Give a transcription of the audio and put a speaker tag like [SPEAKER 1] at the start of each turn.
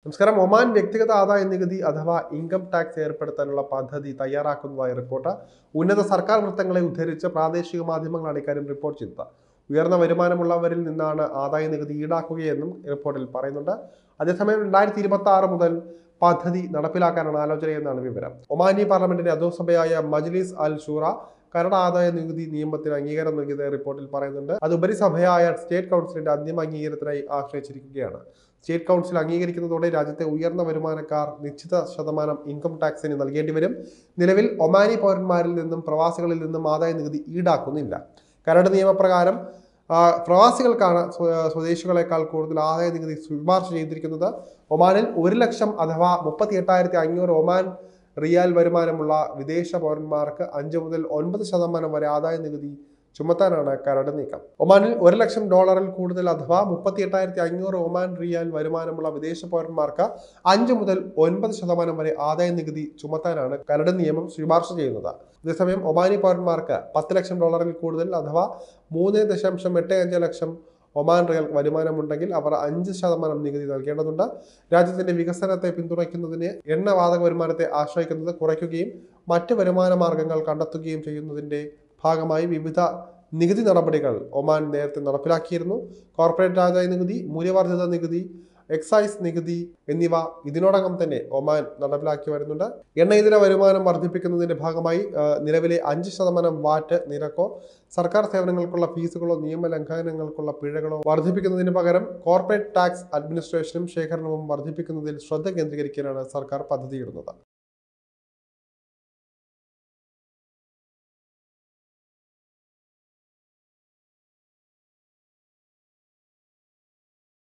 [SPEAKER 1] നമസ്കാരം. ഒമാൻ വ്യക്തിഗത ആദായ നികുതി അഥവാ ഇൻകം ടാക്സ് ഏർപ്പെടുത്താനുള്ള പദ്ധതി തയ്യാറാക്കുന്നതായ റിപ്പോർട്ട് ഉന്നത സർക്കാർ വൃത്തങ്ങളെ ഉദ്ധരിച്ച് പ്രാദേശിക മാധ്യമങ്ങളാണ് ഇക്കാര്യം റിപ്പോർട്ട് ചെയ്തത്. ഉയർന്ന വരുമാനമുള്ളവരിൽ നിന്നാണ് ആദായ നികുതി ഈടാക്കുകയെന്നും റിപ്പോർട്ടിൽ പറയുന്നുണ്ട്. അതേസമയം 2026 മുതൽ പദ്ധതി നടപ്പിലാക്കാനാണ് ആലോചനയെന്നാണ് വിവരം. ഒമാനി പാർലമെന്റിന്റെ അധോസഭയായ മജ്ലിസ് അൽ ഷൂറ കരട് ആദായ നികുതി നിയമത്തിന് അംഗീകാരം നൽകിയത് റിപ്പോർട്ടിൽ പറയുന്നുണ്ട്. അത് ഉപരിസഭയായ സ്റ്റേറ്റ് കൗൺസിലിന്റെ അന്തിമ അംഗീകാരത്തിനായി ആശ്രയിച്ചിരിക്കുകയാണ്. സ്റ്റേറ്റ് കൗൺസിൽ അംഗീകരിക്കുന്നതോടെ രാജ്യത്തെ ഉയർന്ന വരുമാനക്കാർ നിശ്ചിത ശതമാനം ഇൻകം ടാക്സിന് നൽകേണ്ടി വരും. നിലവിൽ ഒമാനി പൗരന്മാരിൽ നിന്നും പ്രവാസികളിൽ നിന്നും ആദായ നികുതി ഈടാക്കുന്നില്ല. കരട് നിയമപ്രകാരം പ്രവാസികൾക്കാണ് സ്വദേശികളെക്കാൾ കൂടുതൽ ആദായ നികുതി ശുപാർശ ചെയ്തിരിക്കുന്നത്. ഒമാനിൽ 1 ലക്ഷം അഥവാ 38,500 ഒമാൻ റിയാൽ വരുമാനമുള്ള വിദേശ പൗരന്മാർക്ക് 5 മുതൽ 9% വരെ ആദായ നികുതി ചുമത്താനാണ് കരട് നീക്കം. ഒമാനിൽ $1 ലക്ഷം കൂടുതൽ അഥവാ 38,500 ഒമാൻ റിയാൽ വരുമാനമുള്ള വിദേശ പൗരന്മാർക്ക് 5 മുതൽ 9% വരെ ആദായ നികുതി ചുമത്താനാണ് കരട് നിയമം ശുപാർശ ചെയ്യുന്നത്. അതേസമയം ഒമാനി പൗരന്മാർക്ക് $10 ലക്ഷം കൂടുതൽ അഥവാ 3.85 ലക്ഷം ഒമാൻ റിയൽ വരുമാനമുണ്ടെങ്കിൽ അവർ 5% നികുതി നൽകേണ്ടതുണ്ട്. രാജ്യത്തിന്റെ വികസനത്തെ പിന്തുണയ്ക്കുന്നതിന് എണ്ണവാതക വരുമാനത്തെ ആശ്രയിക്കുന്നത് കുറയ്ക്കുകയും മറ്റ് വരുമാന മാർഗങ്ങൾ കണ്ടെത്തുകയും ചെയ്യുന്നതിന്റെ ഭാഗമായി വിവിധ നികുതി നടപടികൾ ഒമാൻ നേരത്തെ നടപ്പിലാക്കിയിരുന്നു. കോർപ്പറേറ്റ് ആദായ നികുതി, മൂല്യവർദ്ധിത നികുതി, എക്സൈസ് നികുതി എന്നിവ ഇതിനോടകം തന്നെ ഒമാൻ നടപ്പിലാക്കി വരുന്നുണ്ട്. എണ്ണ ഇതര വരുമാനം വർദ്ധിപ്പിക്കുന്നതിന്റെ ഭാഗമായി നിലവിലെ 5% വാറ്റ് നിരക്കോ സർക്കാർ സേവനങ്ങൾക്കുള്ള ഫീസുകളോ നിയമലംഘനങ്ങൾക്കുള്ള പിഴകളോ വർദ്ധിപ്പിക്കുന്നതിന് പകരം കോർപ്പറേറ്റ് ടാക്സ് അഡ്മിനിസ്ട്രേഷനും ശേഖരണവും വർദ്ധിപ്പിക്കുന്നതിൽ ശ്രദ്ധ കേന്ദ്രീകരിക്കാനാണ് സർക്കാർ പദ്ധതിയിടുന്നത്.